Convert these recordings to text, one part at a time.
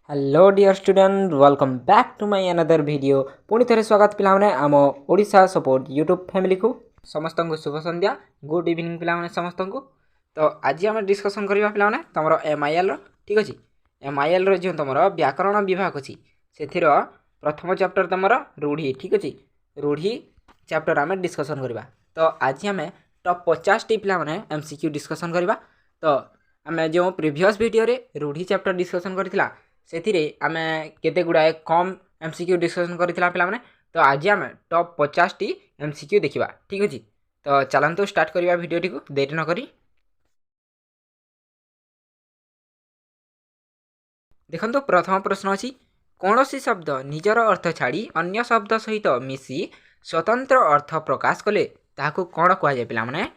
Hello dear student welcome back to my another video पुणी थे स्वागत पिलाने आम ओडिशा सपोर्ट यूट्यूब फैमिली को समस्त को शुभ संध्या गुड इवनिंग पिलाने समस्त को। तो आज आम डिस्कसन करवा पिलाने तुम एमआईएल ठीक अच्छे एमआईएल जो तुम व्याकरण विभाग अच्छी से प्रथम चैप्टर तुम रूढ़ी ठीक अच्छे रूढ़ी चैप्टर आम डिस्कसन करवा। तो आज आम टॉप 50 टी पिलाने एमसीक्यू डिस्कसन करवा। तो आम जो प्रीवियस वीडियो रूढ़ी चैप्टर डिस्कसन करथिला से आम केते गुड़ाए कम एमसीक्यू डिस्कसन करथिला पिला माने। तो आज आम टॉप 50 टी एमसीक्यू देखिबा ठीक अछि। तो चलंतु स्टार्ट करिबा वीडियोटी को देरी न करी। देखंतु प्रथम प्रश्न अछि कौनसी शब्द निजर अर्थ छाड़ी अन्य शब्द सहित मिसी स्वतंत्र अर्थ प्रकाश कले ताहाकु कोन कहआ जाय पिला माने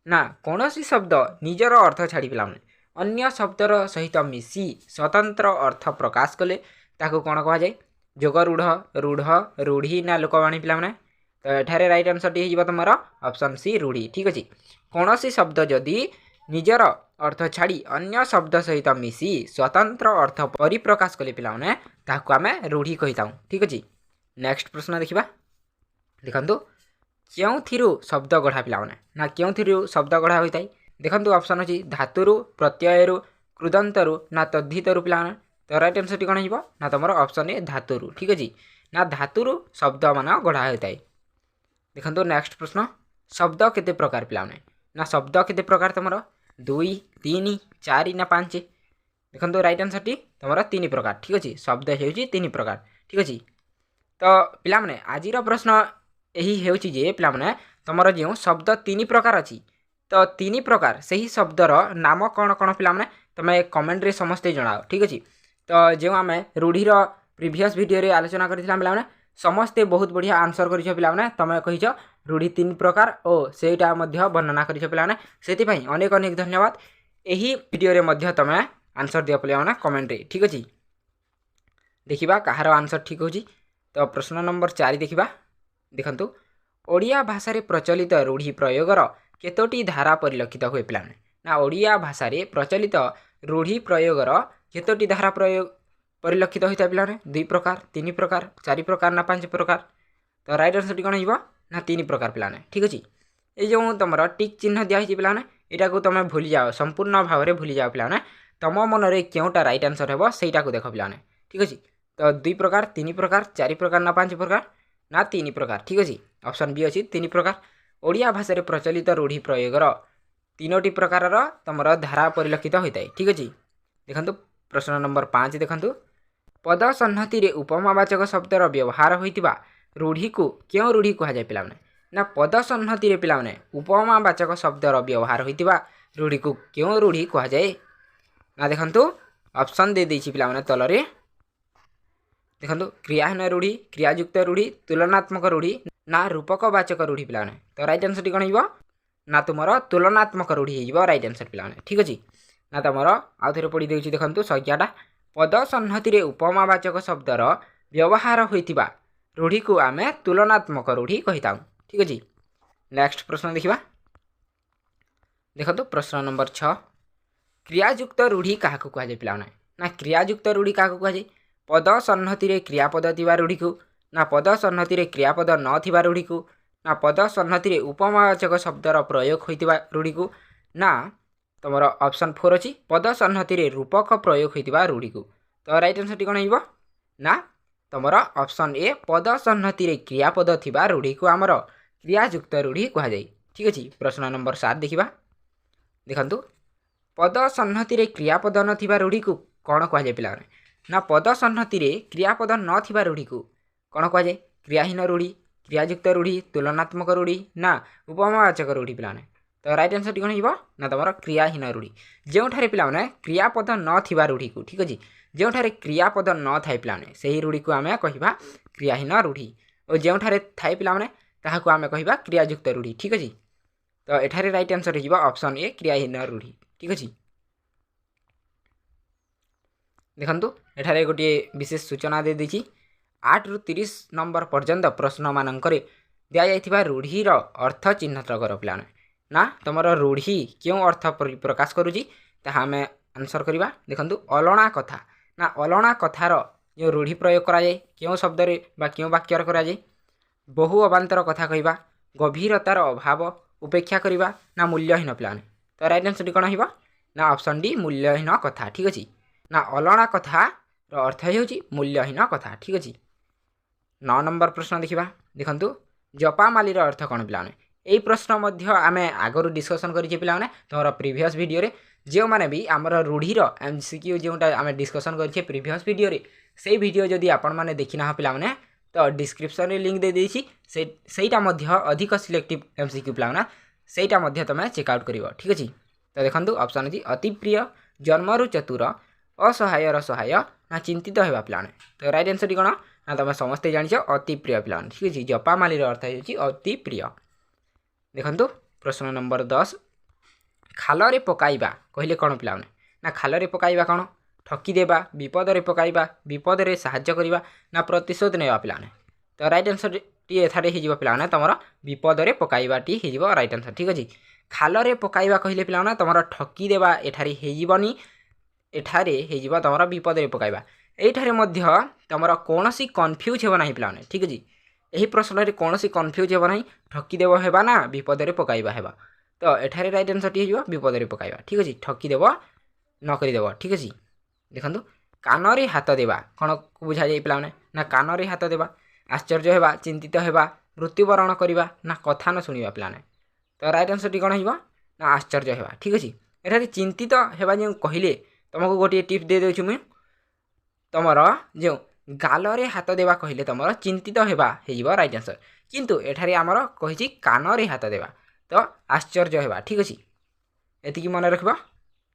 ना कौनसी शब्द निजर अर्थ छाड़ी पिला माने अन्य शब्दर सहित मिसी स्वतंत्र अर्थ प्रकाश कले ताको कौन कह जाए जोगरूढ़ रूढ़ रूढ़ी ना लोकवाणी पिला माने। तो एठारे राइट आंसर टी हो तुम ऑप्शन सी रूढ़ी ठीक अच्छे। कौन सी शब्द जदि निजर अर्थ छाड़ी अन्य शब्द सहित मिसी स्वतंत्र अर्थ परिप्रकाश कले पिला माने ताको आमे रूढ़ी कहि ताऊ ठीक अच्छे। नेक्स्ट प्रश्न देखिबा देखंतु क्यों शब्द गढ़ा पिला माने ना क्यों शब्द गढ़ा होई ताई देखंतु ऑप्शन अछि धातुरु प्रत्ययरु कृदंतरु ना तद्धितरु पिलाने। तो राइट आंसर टी कोन हिबो ना तमरो ऑप्शन ए धातुरु ठीक अछि ना धातुरु शब्द मान गढ़ा होताई। देखंतु नेक्स्ट प्रश्न शब्द केते प्रकार पिलाने ना शब्द केते प्रकार तमरो 2 3 4 ना 5 देखंतु राइट आंसर टी तमरो 3 प्रकार ठीक अछि शब्द हेउची 3 प्रकार ठीक अछि। तो पिला माने आजिर प्रश्न एही हेउची जे पिला माने तमरो जे शब्द 3 प्रकार अछि तो 3 प्रकार से ही शब्दर नाम कौन कौन पिलाने तुम्हें कमेंट रे समस्ते जनाओ ठीक अच्छे। तो जो आम रूढ़ीर प्रीवियस वीडियो रे आलोचना करथिला पिलाने समस्ते बहुत बढ़िया आंसर करिछ पिलाने तुम कहिछ रूढ़ी 3 प्रकार और सेटा मध्य वर्णना करिछ पिलाने सेति पई अनेक अनेक धन्यवाद। एही वीडियो रे मध्य तुम आंसर दियो पिलाने कमेंट रे ठीक अच्छे। देखिबा कहार आंसर ठीक होची। तो प्रश्न नंबर 4 देखिबा देखंतु ओडिया भाषा रे प्रचलित रूढ़ी प्रयोगर केतोटी धारा परिलक्षित हुए पिलाने ना ओडिया भाषा रे प्रचलित रूढ़ी प्रयोगर केतोटी धारा प्रयोग परिलक्षित होता पिलाने 2 प्रकार 3 प्रकार 4 प्रकार ना 5 प्रकार। तो राइट आंसर कौन हो ना 3 प्रकार पिलाने ठीक अच्छे। ये जो तुम टिक चिन्ह दिखाई पिलाने यहाँ को तुम भूली जाओ संपूर्ण भाव में भूली जाओ पिलाने तुम मन में क्योंटा राइट आंसर हे सहीटा को देख पिलाने ठीक अच्छे। तो 2 प्रकार 3 प्रकार 4 प्रकार ना 5 प्रकार ना 3 प्रकार ठीक अच्छे ऑप्शन बी अच्छी 3 प्रकार। ओडिया भाषा रे प्रचलित रूढ़ी प्रयोगर 3टी प्रकार तुमर धारा परिलक्षित होता है ठीक अच्छे। देखंतु प्रश्न नंबर 5 देखंतु पद सन्नति रे उपमावाचक शब्दर व्यवहार होइतिबा रूढ़ी को क्यों रूढ़ी कहा जाए पिलाने ना पद सन्नति रे पिलाने उपमावाचक शब्दर व्यवहार होइतिबा रूढ़ी को क्यों रूढ़ी कहा जाए ना देखंतु ऑप्शन दे देछि पिलाने तलरे देखंतु क्रियाहीन रूढ़ी क्रियायुक्त रूढ़ी तुलनात्मक रूढ़ी ना रूपकवाचक रूढ़ी पिलाने। तो राइट आंसर कौन हो ना तुमर तुलनात्मक रूढ़ी हो राइट आंसर पिलाने ठीक अच्छे ना तुमर आउ थे पढ़ी देउछि देखंतु संज्ञाटा पद सन्नति रे उपमावाचक शब्दर व्यवहार होइतिबा रूढ़ी को आमे तुलनात्मक रूढ़ी कहिताउ ठीक अच्छे। नेक्स्ट प्रश्न देखिबा देखंतु प्रश्न नंबर 6 क्रियायुक्त रूढ़ी काहाकु कहा जाय पिलाने ना क्रियायुक्त रूढ़ी काहाकु कहा जाय पद सन्नति रे क्रियापद थिबा रूढ़ी को ना पद सन्नति रे क्रियापद न थिबा रूढ़ी को ना पद सन्नति रे उपमावाचक शब्दर प्रयोग होइतिबा रूढ़ी को ना तुमर ऑप्शन 4 अछि पद सन्नति रे रूपक प्रयोग होइतिबा रूढ़ी को। तो राइट आंसर टी कोन हिबो ना तुमर ऑप्शन ए पद सन्नति रे क्रियापद थिबा रूढ़ी को हमर क्रियायुक्त रूढ़ी कहा जाय ठीक अछि। प्रश्न नंबर 7 देखिबा देखंतु पद सन्नति रे क्रियापद न थिबा रूढ़ी को कोन कहा जाय पिलाने ना पद सन्नति रे क्रियापद न थिबा रूढ़ी को कौन कह जाए क्रियाहीन रूढ़ी क्रियायुक्त रूढ़ी तुलनात्मक रूढ़ी ना उपमावाचक रूढ़ी पिलाने। तो राइट आंसर कौन हो ना तुम क्रियाहीन रूढ़ी जो पिलाने क्रियापद न थिबा रूढ़ी को ठीक अच्छे जो क्रियापद न थाए पिलाने से ही रूढ़ी को आम कह क्रियाहीन रूढ़ी और जो थाए पिलाने ताहाकु आम कह क्रियायुक्त रूढ़ी ठीक अच्छे। तो एठारे राइट आंसर हो ऑप्शन ए क्रियाहीन रूढ़ी ठीक अच्छे। देखंतु एठारे गोटे विशेष सूचना दे देछि 8 रु 30 नंबर पर्यंत प्रश्न मानकरे दिया जाइथिबा रूढ़ीर अर्थ चिन्हित कर पिलाने ना तुमर रूढ़ी क्यों अर्थ प्रकाश करूची ताहा आमे आंसर करवा। देखंतु अलणा कथा ନା ଅଲଣା କଥାର ଯେଉଁ ରୂଢ଼ି ପ୍ରୟୋଗ କରାଯାଏ କେଉଁ ଶବ୍ଦରେ ବା କେଉଁ ବାକ୍ୟରେ କରାଯାଏ। ବହୁ ଅବାନ୍ତର କଥା କହିବା, ଗଭୀରତାର ଅଭାବ ଉପେକ୍ଷା କରିବା, ନା ମୂଲ୍ୟହୀନ ପିଲାମାନେ। ତ ରାଇଟ୍ ଆନ୍ସର୍ଟି କ'ଣ ହେବ ନା ଅପସନ୍ ଡି ମୂଲ୍ୟହୀନ କଥା। ଠିକ୍ ଅଛି। ନା ଅଲଣା କଥାର ଅର୍ଥ ହେଉଛି ମୂଲ୍ୟହୀନ କଥା। ଠିକ୍ ଅଛି। 9 ନମ୍ବର ପ୍ରଶ୍ନ ଦେଖିବା। ଦେଖନ୍ତୁ ଜପାମାଲିର ଅର୍ଥ କ'ଣ ପିଲାମାନେ। এই প্রশ্ন মধ্য আমি আগর ডিসকসন করেছি পিলাମାନେ তোমার প্রিভিয়স ভিডিওরে যেউমানে বি আমার রূঢ়ির এমসিকিউ যেটা আমি ডিসকসন করেছি প্রিভিয়স ভিডিওরে সেই ভিডিও যদি আপন মানে দেখি না পিলাମାନେ তো ডিসক্রিপশনে লিঙ্ক দিয়ে দিয়েছি সেইটা মধ্য অধিক সিলেক্টিভ এমসিকিউ পিলাମାନେ সেইটা মধ্য তুমি চেক আউট করিব। ঠিক আছে। তো দেখন্তু অপশন আছে অতি প্রিয়, জন্মরু চতুর, অসহায়র সহায়, না চিন্তিত হওয়া পিলাମାନେ। তো রাইট আনসরটি কোণ না তুমি সমস্তে জানিছ অতি প্রিয় পিলাମାନେ। ঠিক আছে। জপামালির অর্থ হচ্ছে অতি প্রিয়। देखु प्रश्न नंबर 10 खालरे पकाइबा कहले कौन पिलाने ना खालरे पकाइबा कौन ठकीदेवा, विपदरे पकाइबा, विपदरे साहाय्य करवा, ना प्रतिशोध नेवा पिलाने। तो राइट आंसर टी एथारे हो पिलाने तुम विपदरे पकाइबा टी हो राइट आंसर। ठीक अच्छे। खालरे पकाइबा कहले पिलाने तुम ठकीदेवा एठारे होनी एठारे हो तुम विपदरे पकाइबा एठारे तुम कौन कन्फ्यूज हो ना पिलाने। ठीक अच्छे। यही प्रश्न में कौन कन्फ्यूज हो ना ठकीदेव हेबा ना विपदरे पकाइबा हेबा। तो एठारे राइट आंसर टी हो विपदरे पकाइबा। ठीक अच्छे। ठकीदेव नकरीदेव। ठीक अच्छे। देखो कानरे हाथ देवा कौन को बुझा जाए पिलाने ना कानरे हाथ देवा, आश्चर्य हेबा, चिंतित हेबा, मृत्युवरण करवा, ना कथा न शुणा पिलाने। तो राइट आंसर टी कौन हो ना आश्चर्य हेबा। ठीक अच्छे। एठारे चिंतित हेबा जो कहले तुमको गोटे टिप दे देछु मुई तुमर जो गालरे हाथ देवा कहले तुम चिंतित हेबा हो राइट आंसर किंतु एठारे आमर कही कानरे हाथ देवा तो आश्चर्य हेबा। ठीक अच्छे। एतिकी मन रख।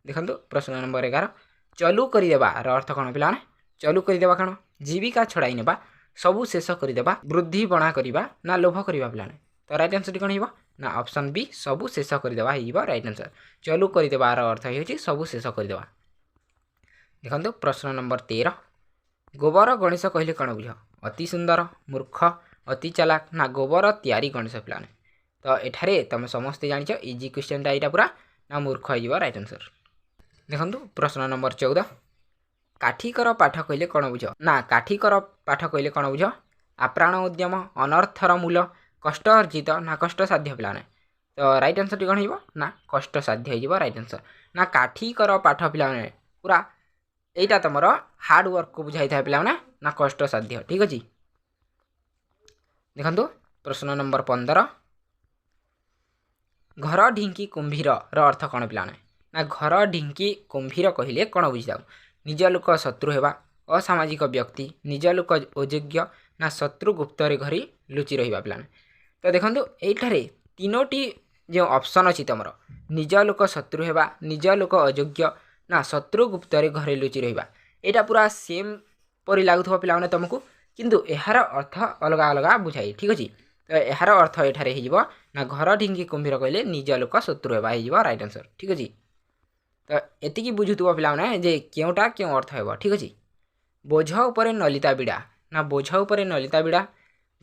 देखो प्रश्न नंबर 11 चलू करदेवा अर्थ कौन पिलाने चलू करदेवा कौन जीविका छड़ाई नेबा, सबू शेष करदेवा, वृद्धि बणा करवा, ना लोभ करवा पिलाने। तो राइट आंसर कौन हो ना ऑप्शन बी सबू शेष करदेवा हो राइट आंसर। चलू करदेवार अर्थ हो सबू शेष करदेवा। देखो प्रश्न नंबर 13 गोबर गणेश कहले कौन बुझ अति सुंदर, मूर्ख, अति चालाक, ना गोबर तैयारी गणेश पिलाने। तो एठारे तुम समस्ते जानिछ इजी क्वेश्चनटा यहाँ पूरा ना मूर्ख हो राइट आंसर। देखो प्रश्न नंबर 14 काठिकर पाठ कहले कौन बुझ ना काठिकर पाठ कहले कौन बुझ आप्राण उद्यम, अनर्थर मूल, कष्ट अर्जित, ना कष्ट साध्य पिलाने। तो राइट आंसर कौन हो ना कष्ट साध्य हो राइट आंसर। ना काठिकर पाठ पिलाने पूरा यहाँ तुम हार्ड वर्क को बुझाई था पिलाने ना कष्ट साध्य। ठीक अच्छे। देखो प्रश्न नंबर 15 घर ढिंकी कुंभीर अर्थ कौन पिलाने ना घर ढिंकी कुंभीर कहले कौन बुझा निज लोक शत्रु हेबा, असामाजिक व्यक्ति, निज लोक अयोग्य, ना शत्रु गुप्तरे घरी लुचि रहा पिलाने। तो देखो ये तीनोटी जो ऑप्शन अच्छी तुम निज लोक शत्रु हेबा, निज लोक अयोग्य, ना शत्रु गुप्तरे घरे लुचि रहा यहाँ पूरा सेम परी लगुव पिलाने तुमको किंतु यार अर्थ अलग अलग बुझाई। ठीक अच्छे। तो यार अर्थ एठारे हो ना घर ढिंकी कुंभीर कहले निज लोक शत्रु हेबा हो राइट आंसर। ठीक अच्छे। तो एतिकी बुझुव पिलाने जे केउटा क्यों अर्थ हेब। ठीक अच्छे। बोझ उपरे नलिता बिड़ा ना बोझ उपरे नलिता बिड़ा,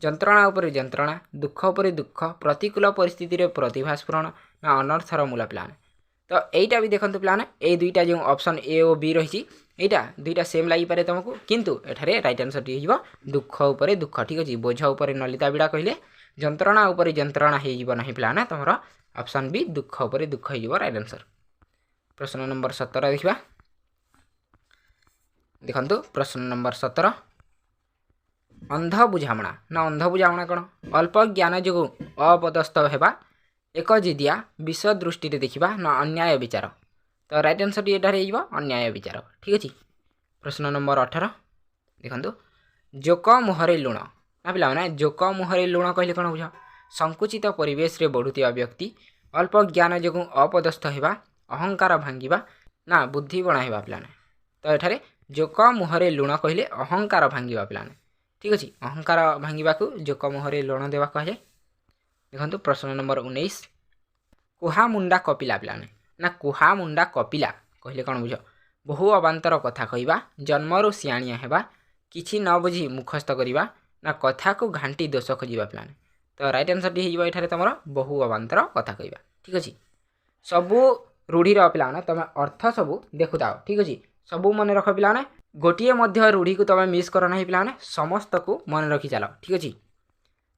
जंत्रणा उपरे जंत्रणा, दुख उपरे दुख, प्रतिकूल परिस्थिति प्रतिभा स्फुरण, ना अनर्थर मूल पिलाने। तो यहीटा भी देखो पिलाने ये दुईटा जो ऑप्शन ए और बी रही यहाँ दुईटा सेम लगिपे तुमको किंतु एठारे राइट आंसर टी हो दुख उपरे दुख। ठीक अच्छे। बोझ उपरे नलिता बिड़ा कहले जंत्रणा उपरे जंत्रणा हो ना पिलाने तुम ऑप्शन बी दुख उपरे दुख हो राइट आंसर। प्रश्न नंबर 17 देखा। देखो प्रश्न नंबर 17 अंध बुझामणा ना अंध बुझामणा कौन अल्प ज्ञान जो अपदस्थ हेबा, एक जिदिया, विष दृष्टि देखा, ना अन्याय विचार। तो राइट आंसर टी एटारे हो अन्याय विचार। ठीक अच्छे। प्रश्न नंबर 18 देखो जोक मुहरे लुण ना पिलाने जोक मुहरे लुण कहले कौन बुझ संकुचित परिवेश रे बढ़ुवा व्यक्ति, अल्प ज्ञान जो अपदस्थ हेबा, अहंकार भांगिबा, ना बुद्धि बणाइबा पिलाने। तो एठारे जोक मुहरे लुण कहले अहंकार भांगिबा पिलाने। ठीक अच्छे। अहंकार भांगिबा को जोक मुहरे लुण देवा कहे। देखो प्रश्न नंबर 19 कुहा मुंडा कपिला पिलाने ना कुहा मुंडा कपिला कहले कौन बुझ बहु अबांतर कथा कहवा, जन्मरू सियाणिया हेबा, किछि न बुझी मुखस्थ करवा, ना कथा को घांटी दोष खोजा पिलाने। तो राइट आंसर टी हो तुम बहु अबांतर कथा कहवा। ठीक अच्छे। सबू रूढ़ीर पिलाने तुम अर्थ सबू देखुताओ। ठीक अच्छे। सबू मन रख पाने गोटे रूढ़ी को तुम मिस कर ना पाने समस्त को मन रखी चल ठीक अच्छे।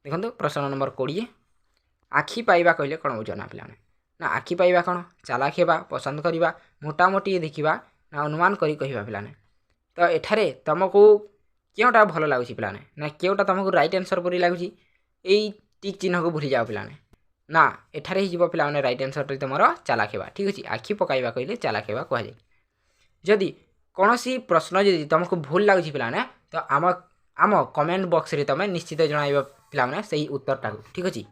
देखो प्रश्न नंबर 20 आखि पाइबा कहले कौन बुझ ना पाने ना आखि पाइबा कौन चालाक हेबा पसंद करवा मोटामोटी देखा ना अनुमान करी कहवा पाने। तो एठारे तुमको क्योंटा भल लगुच पाने ना क्योंटा तुमको राइट आंसर परी लगुच यही टिक चिन्ह को भूली जाओ पाने ना एठारे ही पाने राइट आंसर तुम चालाक हेबा ठीक अच्छे। आखि पकाइबा कहले चालाक हेबा कहुए। जदि कौन सी प्रश्न जदि तुमको भूल लगुच पाने तो आम कमेंट बॉक्स रे तुम निश्चित जन पाने से उत्तरटा ठीक अच्छे।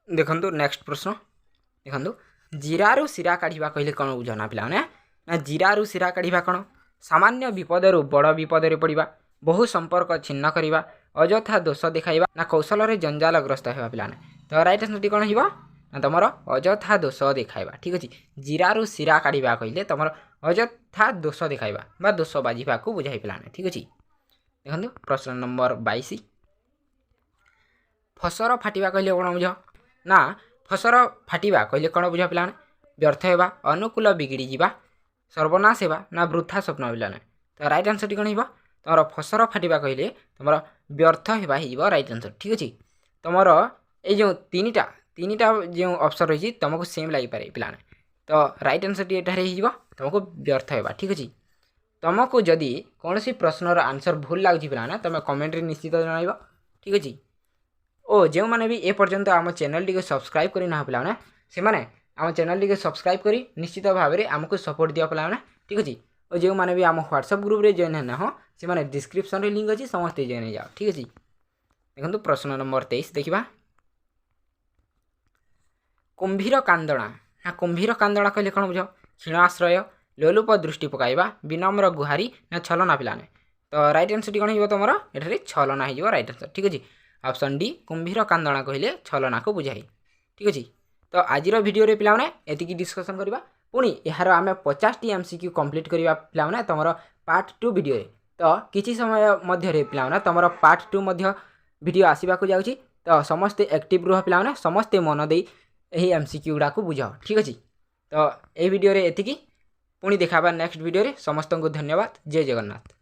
देखो नेक्स्ट प्रश्न देखो जीरारू शिरा काढ़ा कहले कौन बुझना पाने ना जीरारू शिरा काढ़ा कौन सामान्य विपदरू बड़ विपद पड़ा बहु संपर्क छिन्न करवा अଯଥା दोष देखाइबा ना कौशल रे जंजालग्रस्त होगा पाने। तो राइट आंसर कौन हो ना तुम अଯଥା दोष देखाइबा ठीक अच्छे। जीरारू शिरा काढ़ा कहले तुम अଯଥା दोष देखाइबा बा दोष बाजिबा को बुझाई पाने ठीक अच्छे। देखो प्रश्न नंबर 22 फसर फाटिबा कहले कौन बुझ ना फसर फाटिबा कहले कौन बुझ पाने व्यर्थ होगा अनुकूल बिगड़ी जा सर्वनाश होगा ना वृथा स्वप्न पाने। तो राइट आंसर कौन हो तुम फसर फाटिबा कहले तुम व्यर्थ होगा हो राइट आंसर ठीक अच्छे। तुम ये जो तीन जो ऑप्शन रही तुमको सेम लगी पारे पाने। तो राइट आंसर ये तुमको व्यर्थ होगा ठीक अच्छे। तुमको जदि कौन सी प्रश्नर आंसर भूल लगुच पाने तुम कमेंट निश्चित जन ठीक अच्छे। ओ जो मैंने भी ए पर्यंत आम चैनल टी सब्सक्राइब करना पाने से मैंने आम चैनल टी सब्सक्राइब करी निश्चित भाव में आमको सपोर्ट दिया पाने ठीक अच्छे। और जो मैंने भी आम व्हाट्सएप ग्रुप रे जॉइन है हो से मैंने डिस्क्रिप्शन रे लिंक अच्छी समस्ते जॉइन जाओ ठीक अच्छे। देखो प्रश्न नंबर 23 देखा कुंभीर कांदणा ना कुंभीर कांदणा कहले कौन बुझ क्षीणाश्रय लोलुप दृष्टि पकाइबा विनम्र गुहारी ना छलना पिलाने। तो राइट आंसर कौन हो तुम ये छलना हो राइट आंसर ठीक अच्छे। ऑप्शन डी कुंभीर कांदणा कहले छलना को बुझाई ठीक अच्छे। तो आज भिडियो रे पिलाने एतिकी डिस्कसन करवा पुणी यार आम 50टी MCQ कंप्लीट करवा पिलाने तुम पार्ट 2 वीडियो रे। तो किसी समय मध्य पिलाने तुम पार्ट 2 वीडियो आसवा को जाऊँगी। तो समस्ते एक्टिव रुह पिलाने समस्ते मन दे यही MCQ गुड़ा को बुझाओ ठीक अच्छे। तो ये वीडियो रे एतिकी पुणी देखा नेक्स्ट वीडियो रे समस्त को धन्यवाद। जय जगन्नाथ।